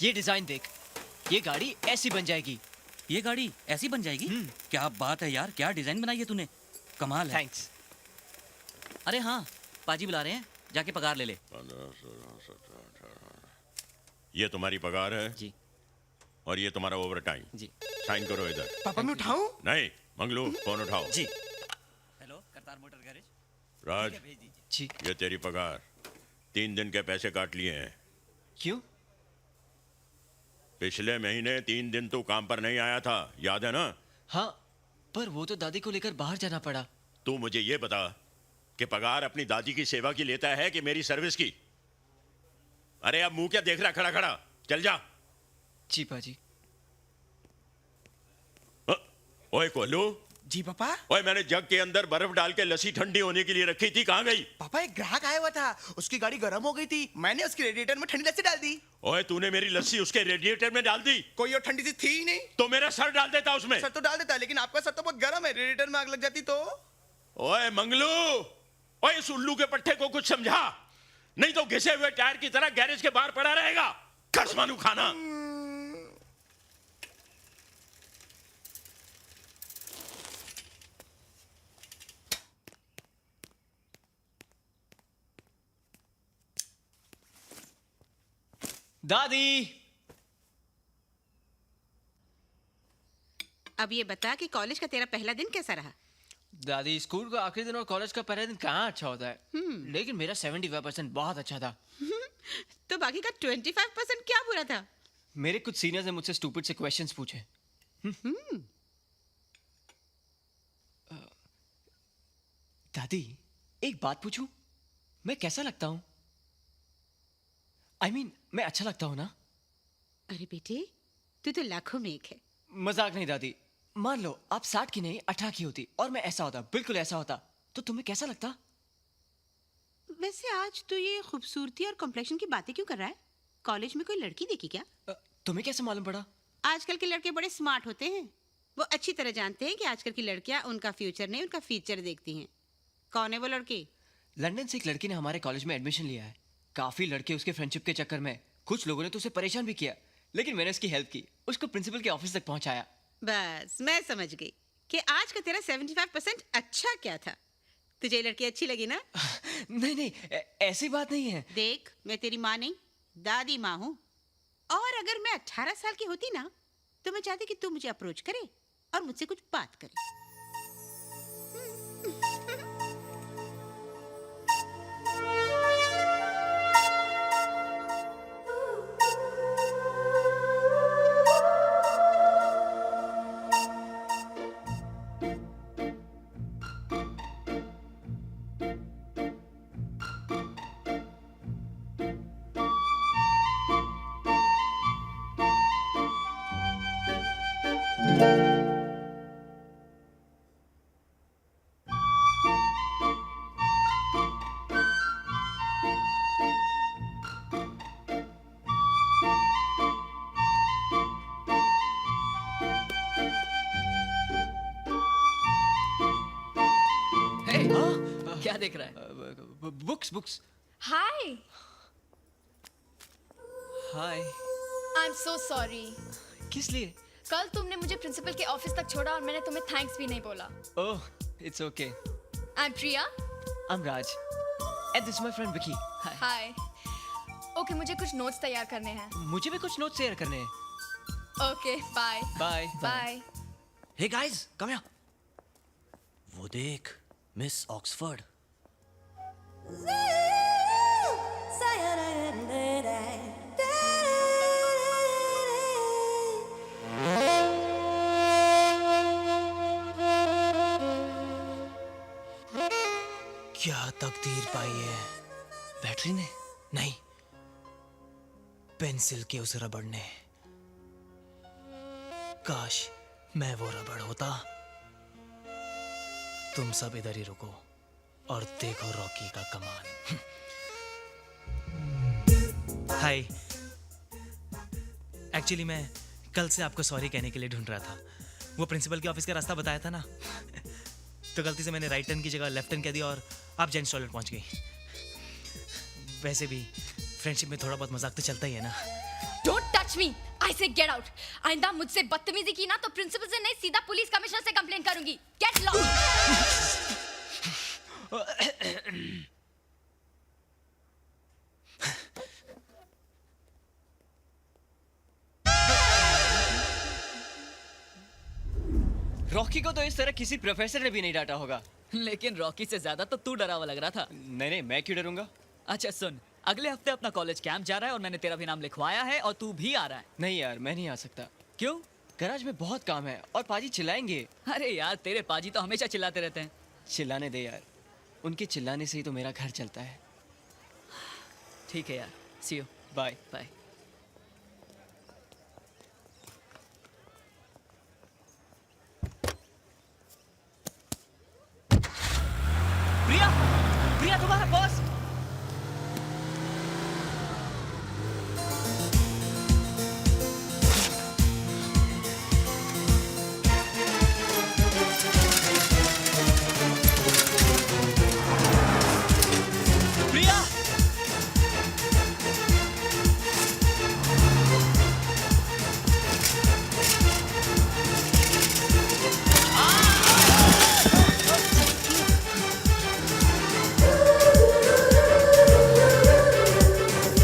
ये डिजाइन देख, ये गाड़ी ऐसी बन जाएगी। ये गाड़ी ऐसी बन जाएगी? क्या बात है यार, क्या डिजाइन बनाई है तूने, कमाल है। थैंक्स। अरे हाँ, पाजी बुला रहे हैं, जाके पगार ले ले। 15, 16, 17, 18। ये तुम्हारी पगार है जी और ये तुम्हारा ओवर टाइम। जी साइन करो इधर। पापा मैं उठाऊं? नहीं मंगलू, फोन उठाओ। जी। Hello, Kartar motor garage. Raj, भेज दीजिए। जी। ये तेरी पगार, 3 दिन के पैसे काट लिए हैं। क्यों? पिछले महीने 3 दिन तू काम पर नहीं आया था, याद है ना? हाँ, पर वो तो दादी को लेकर बाहर जाना पड़ा। तू मुझे ये बता कि पगार अपनी दादी की सेवा की लेता है कि मेरी सर्विस की? अरे अब मुंह क्या देख रहा खड़ा खड़ा, चल जा। जी पाजी। ओए कोलू, जी पापा। ओए मैंने जग के अंदर बर्फ डाल के लस्सी ठंडी होने के लिए रखी थी, कहाँ गई? पापा एक ग्राहक आया हुआ था, उसकी गाड़ी गर्म हो गई थी, मैंने उसके रेडिएटर में ठंडी लस्सी डाल दी। ओए तूने मेरी लस्सी उसके रेडिएटर में डाल दी? कोई और ठंडी सी थी ही नहीं। तो मेरा सर डाल देता उसमें। सर तो डाल देता, लेकिन आपका सर तो बहुत गर्म है, रेडिएटर में आग लग जाती तो। ओए मंगलू, ओए इस उल्लू के पट्टे को कुछ समझा, नहीं तो घिसे हुए टायर की तरह गैरेज के बाहर पड़ा रहेगा। कसमानू खाना। दादी। अब ये बता कि कॉलेज का तेरा पहला दिन कैसा रहा? दादी, स्कूल का आखिरी दिन और कॉलेज का पहला दिन कहाँ अच्छा होता है। लेकिन मेरा 75% बहुत अच्छा था। तो बाकी का 25% क्या बुरा था? मेरे कुछ सीनियर्स ने मुझसे स्टूपिड से क्वेश्चंस पूछे। दादी, एक बात पूछूं? मैं कैसा लगता हूं? I mean, मैं अच्छा लगता हूं ना? अरे बेटे, तू तो लाखों में एक है। मजाक नहीं दादी। मान लो आप 60 की नहीं 18 की होती और मैं ऐसा होता, बिल्कुल ऐसा होता, तो तुम्हें कैसा लगता? वैसे आज तो ये खूबसूरती और कॉम्प्लेक्शन की बातें क्यों कर रहा है? कॉलेज में कोई लड़की देखी क्या? तुम्हें कैसे मालूम पड़ा? आजकल के लड़के बड़े स्मार्ट होते हैं। वो अच्छी तरह जानते हैं कि आजकल की लड़कियां उनका फ्यूचर नहीं, उनका फीचर देखती हैं। कौन है वो लड़की? लंदन से एक लड़की ने हमारे कॉलेज में एडमिशन लिया है। काफी लड़के उसके फ्रेंडशिप के चक्कर में, कुछ लोगों ने तो उसे परेशान भी किया, लेकिन मैंने उसकी हेल्प की, उसको प्रिंसिपल के ऑफिस तक पहुंचाया। बस मैं समझ गई कि आज का तेरा 75% अच्छा क्या था। तुझे ये लड़की अच्छी लगी ना? नहीं नहीं, ऐसी बात नहीं है। देख, मैं तेरी माँ नहीं, दादी माँ हूँ। और अगर मैं 18 साल की होती ना, तो मैं चाहती कि तू मुझे अप्रोच करे और मुझसे कुछ बात करे। Hey, क्या देख रहा है? Books books. Hi, hi. I'm so sorry. किस लिए? कल तुमने मुझे प्रिंसिपल के ऑफिस तक छोड़ा और मैंने तुम्हें थैंक्स भी नहीं बोला। Oh, it's okay. I'm Priya. I am Raj and this is my friend Vicky. Hi. Hi. Okay, मुझे कुछ नोट्स तैयार करने हैं। मुझे भी कुछ नोट शेयर करने हैं। Okay, bye. Bye. Bye. Hey guys, come here. वो देख, मिस ऑक्सफोर्ड। क्या तकदीर पाई है। बैटरी ने नहीं, पेंसिल के उस रबड़ ने। काश मैं वो रबड़ होता। तुम सब इधर ही रुको और देखो रॉकी का कमाल। हाय, एक्चुअली मैं कल से आपको सॉरी कहने के लिए ढूंढ रहा था। वो प्रिंसिपल के ऑफिस का रास्ता बताया था ना, तो गलती से मैंने राइट टर्न की जगह लेफ्ट टर्न कह दिया और आप जेंट्स टॉयलेट पहुंच गई। वैसे भी फ्रेंडशिप में थोड़ा बहुत मजाक तो चलता ही है ना। Don't touch टच मी, आई से गेट आउट। आइंदा मुझसे बदतमीजी की ना तो प्रिंसिपल से नहीं सीधा पुलिस कमिश्नर से कंप्लेन करूंगी। Get lost. रॉकी को तो इस तरह किसी प्रोफेसर ने भी नहीं डांटा होगा। लेकिन रॉकी से ज्यादा तो तू डरा हुआ लग रहा था। नहीं, मैं क्यों डरूंगा? अच्छा सुन, अगले हफ्ते अपना कॉलेज कैंप जा रहा है और मैंने तेरा भी नाम लिखवाया है और तू भी आ रहा है। नहीं यार, मैं नहीं आ सकता। क्यों? गैराज में बहुत काम है और पाजी चिल्लाएंगे। अरे यार, तेरे पाजी तो हमेशा चिल्लाते रहते हैं। चिल्लाने दे यार, उनके चिल्लाने से ही तो मेरा घर चलता है। ठीक है यार, सी यू, बाय। बाय। प्रिया, प्रिया तुम्हारा बॉस। प्रिया,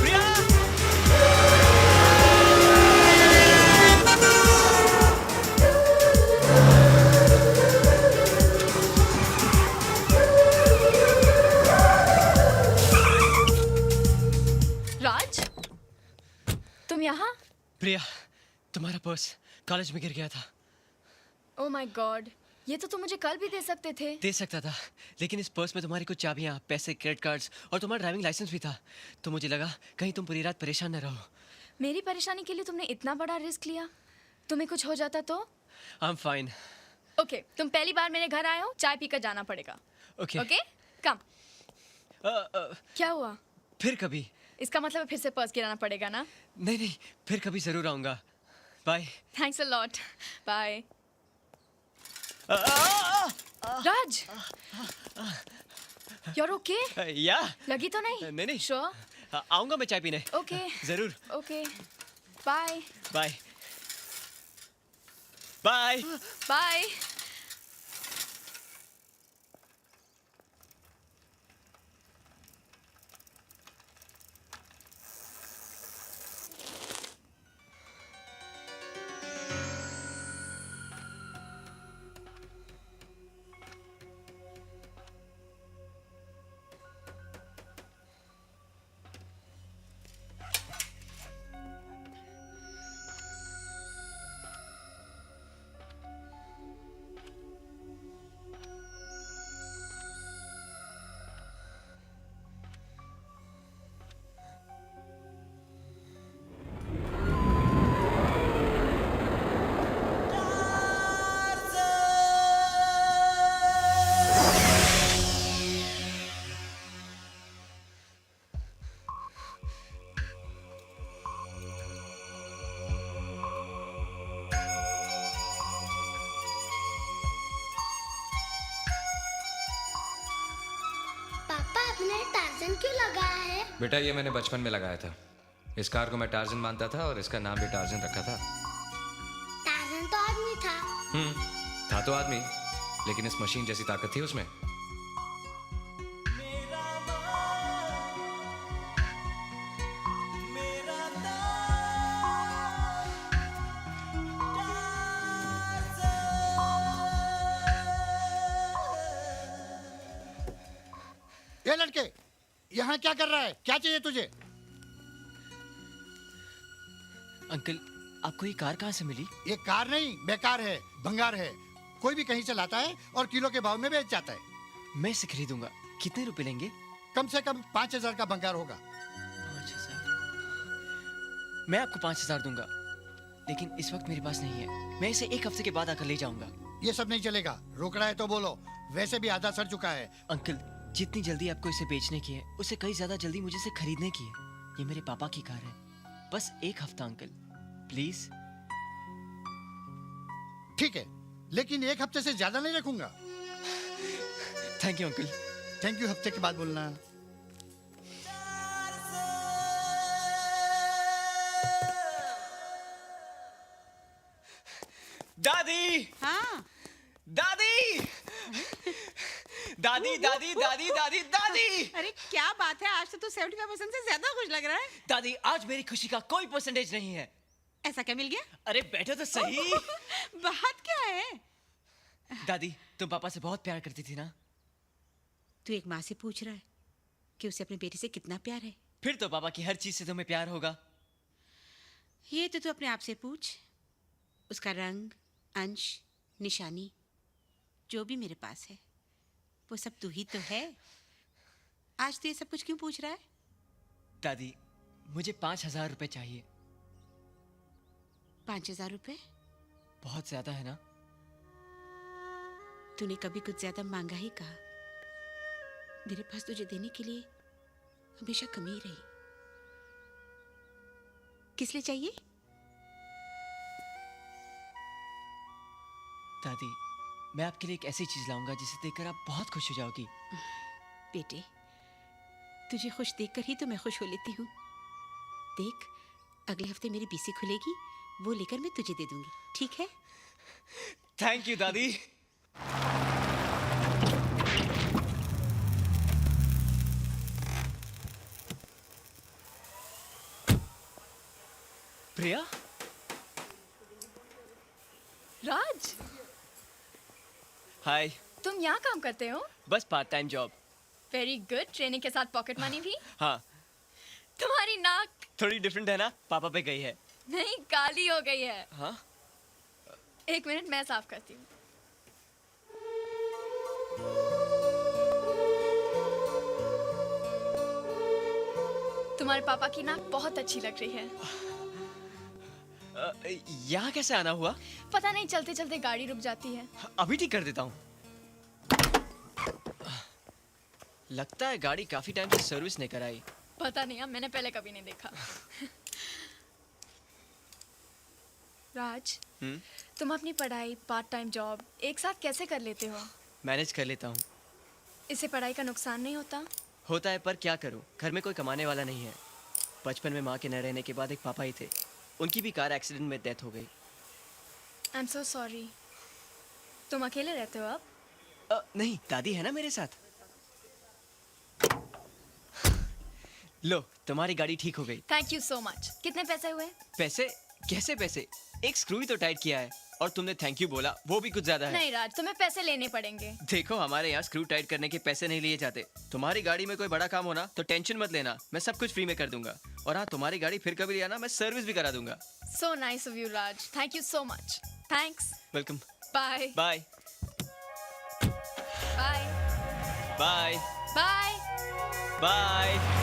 प्रिया, राज, तुम यहाँ? प्रिया, तुम्हारा पर्स कॉलेज में गिर गया था। ओ माय गॉड, ये तो तुम मुझे कल भी दे सकते थे। दे सकता था, लेकिन इस पर्स में तुम्हारी कुछ चाबियां, पैसे, क्रेडिट कार्ड्स और तुम्हारा ड्राइविंग लाइसेंस भी था। तो मुझे लगा कहीं तुम पूरी रात परेशान न रहो। मेरी परेशानी के लिए तुमने इतना बड़ा रिस्क लिया। तुम्हें कुछ हो जाता तो? I am fine. ओके, तुम पहली बार मेरे घर आए हो, चाय पीकर जाना पड़ेगा। ओके। ओके, कम। क्या हुआ? फिर कभी। इसका मतलब फिर से पर्स गिराना पड़ेगा ना? नहीं, फिर कभी जरूर आऊंगा। Bye. Thanks a lot. Bye. Raj, you're okay? या लगी तो नहीं? नहीं। Sure? आऊंगा मैं चाय पीने। Okay. जरूर। Okay. Bye. Bye bye. Bye. पापा आपने टार्जन क्यों लगाया है? बेटा ये मैंने बचपन में लगाया था। इस कार को मैं टार्जन मानता था और इसका नाम भी टार्जन रखा था। टार्जन तो आदमी था। था तो आदमी, लेकिन इस मशीन जैसी ताकत थी उसमें। ये लड़के, यहाँ क्या कर रहा है? क्या चाहिए तुझे? अंकल, आपको ये कार कहाँ से मिली? ये कार नहीं, बेकार है, भंगार है। कोई भी कहीं से लाता है और किलो के भाव में बेच जाता है। मैं इसे खरीदूंगा। कितने रुपए लेंगे? कम से कम 5,000 का भंगार होगा। 5,000। मैं आपको 5,000 दूंगा, लेकिन इस वक्त मेरे पास नहीं है। मैं इसे एक हफ्ते के बाद आकर ले जाऊंगा। ये सब नहीं चलेगा। रोकड़ा है तो बोलो, वैसे भी आधा सड़ चुका है। अंकल, जितनी जल्दी आपको इसे बेचने की है, उससे कई ज्यादा जल्दी मुझे इसे खरीदने की है। ये मेरे पापा की कार है। बस एक हफ्ता अंकल, प्लीज। ठीक है, लेकिन एक हफ्ते से ज्यादा नहीं रखूंगा। Thank you uncle. Thank you हफ्ते के बाद बोलना। दादी हाँ दादी दादी दादी दादी दादी दादी अरे क्या बात है, आज तो तू 75% से ज्यादा खुश लग रहा है। दादी आज मेरी खुशी का कोई परसेंटेज नहीं है। ऐसा क्या मिल गया? अरे बैठो तो सही। बात क्या है? दादी तुम पापा से बहुत प्यार करती थी ना? तू एक माँ से पूछ रहा है कि उसे अपने बेटे से कितना प्यार है? फिर तो पापा की हर चीज से तुम्हें प्यार होगा। ये तो तू अपने आप से पूछ। उसका रंग, अंश, निशानी जो भी मेरे पास है वो सब तू ही तो है। आज तू ये सब कुछ क्यों पूछ रहा है? दादी मुझे 5,000 रुपए चाहिए। 5,000 रुपए? बहुत ज्यादा है ना? तूने कभी कुछ ज्यादा मांगा ही कहा। मेरे पास तुझे देने के लिए हमेशा कमी ही रही। किस लिए चाहिए? दादी मैं आपके लिए एक ऐसी चीज लाऊंगा जिसे देखकर आप बहुत खुश हो जाओगी। बेटे तुझे खुश देखकर ही तो मैं खुश हो लेती हूँ। देख अगले हफ्ते मेरी बीसी खुलेगी, वो लेकर मैं तुझे दे दूंगी, ठीक है? थैंक यू दादी। प्रिया राज, हाय। तुम यहाँ काम करते हो? बस part time job. Very good. Training के साथ पॉकेट मनी भी? हाँ तुम्हारी नाक थोड़ी डिफरेंट है ना, पापा पे गई है। नहीं, काली हो गई है। हाँ 1 मिनट मैं साफ करती हूँ। तुम्हारे पापा की नाक बहुत अच्छी लग रही है। यहाँ कैसे आना हुआ? पता नहीं, चलते चलते गाड़ी रुक जाती है। अभी ठीक कर देता हूँ। लगता है गाड़ी काफी टाइम से सर्विस नहीं कराई। पता नहीं, मैंने पहले कभी नहीं देखा। राज, तुम अपनी पढ़ाई, पार्ट टाइम जॉब एक साथ कैसे कर लेते हो? मैनेज कर लेता हूँ। इससे पढ़ाई का नुकसान नहीं होता? होता है पर क्या करूँ, घर में कोई कमाने वाला नहीं है। बचपन में माँ के न रहने के बाद एक पापा ही थे, उनकी भी कार एक्सीडेंट में डेथ हो गई। I am so sorry. तुम अकेले रहते हो अब? नहीं, दादी है ना मेरे साथ। लो तुम्हारी गाड़ी ठीक हो गई। Thank you so much. कितने पैसे हुए? पैसे? कैसे पैसे? एक स्क्रू ही तो टाइट किया है और तुमने थैंक यू बोला, वो भी कुछ ज्यादा है। नहीं राज, तुम्हें पैसे लेने पड़ेंगे। देखो हमारे यहाँ स्क्रू टाइट करने के पैसे नहीं लिए जाते। तुम्हारी गाड़ी में कोई बड़ा काम हो ना तो टेंशन मत लेना, मैं सब कुछ फ्री में कर दूंगा। और हाँ, तुम्हारी गाड़ी फिर कभी लिया ना, मैं सर्विस भी करा दूंगा। So nice of you Raj, thank you so much. Thanks. Welcome. Bye bye bye bye bye bye.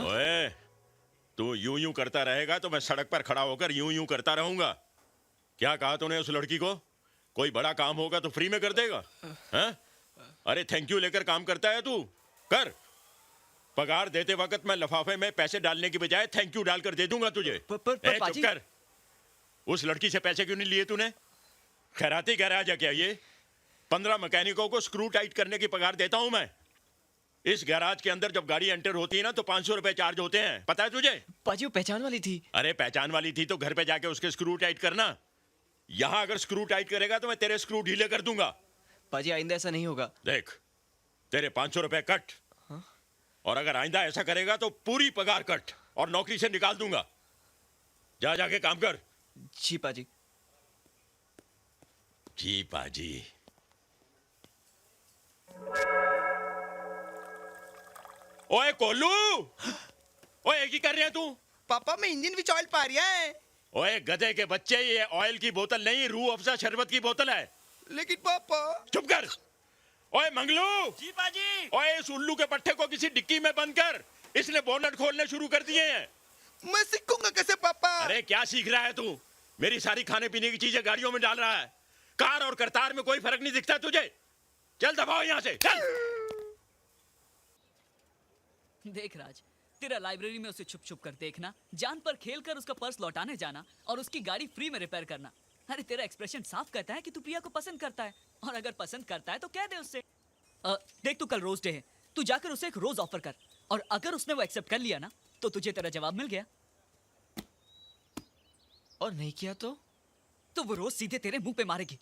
ओए, तू यूं यूं करता रहेगा तो मैं सड़क पर खड़ा होकर यूं यूं करता रहूंगा। क्या कहा तूने उस लड़की को? कोई बड़ा काम होगा तो फ्री में कर देगा? हैं? अरे थैंक यू लेकर काम करता है तू? कर। पगार देते वक्त मैं लिफाफे में पैसे डालने की बजाय थैंक यू डालकर दे दूंगा तुझे। चुप पाजी। कर। उस लड़की से पैसे क्यों नहीं लिए तूने? खैराती गैराज है क्या ये? 15 मैकेनिकों को स्क्रू टाइट करने की पगार देता हूं मैं। इस गैराज के अंदर जब गाड़ी एंटर होती है ना तो 500 रुपए चार्ज होते हैं, पता है तुझे? पाजी वो पहचान वाली थी। अरे पहचान वाली थी तो घर पे जाके उसके स्क्रू टाइट करना। यहां अगर स्क्रू टाइट करेगा तो मैं तेरे स्क्रू ढीले कर दूंगा। पाजी आइंदा ऐसा नहीं होगा। देख, तेरे 500 रुपए कट। और अगर आइंदा ऐसा करेगा तो पूरी पगार कट और नौकरी से निकाल दूंगा। जा जाके काम कर। जी पाजी। जी पाजी। ओए कोल्लू, ओए की कर रहे हैं तू? पापा मैं इंजन विच ऑयल पा रिया है। ओए गधे के बच्चे, ये ऑयल की बोतल नहीं, रूह अफ़ज़ा शरबत की बोतल है। लेकिन पापा। चुप कर। ओए मंगलू। जी पाजी। ओए इस उल्लू के पट्टे को किसी डिक्की में बंद कर, इसने बोनट खोलने शुरू कर दिए हैं। मैं सीखूंगा कैसे पापा? अरे क्या सीख रहा है तू? मेरी सारी खाने पीने की चीजें गाड़ियों में डाल रहा है। कार और करतार में कोई फर्क नहीं दिखता तुझे? चल दबाओ यहाँ से, चल। देख राज, तेरा लाइब्रेरी में उसे छुप छुप कर देखना, जान पर खेल कर उसका पर्स लौटाने जाना और उसकी गाड़ी फ्री में रिपेयर करना। अरे तेरा एक्सप्रेशन साफ कहता है कि तू प्रिया को पसंद करता है, और अगर पसंद करता है तो कह दे उससे। देख तू कल रोज डे है, तू जाकर उसे एक रोज ऑफर कर, और अगर उसने वो एक्सेप्ट कर लिया ना तो तुझे तेरा जवाब मिल गया। और नहीं किया तो? तो वो रोज सीधे तेरे मुंह पे मारेगी।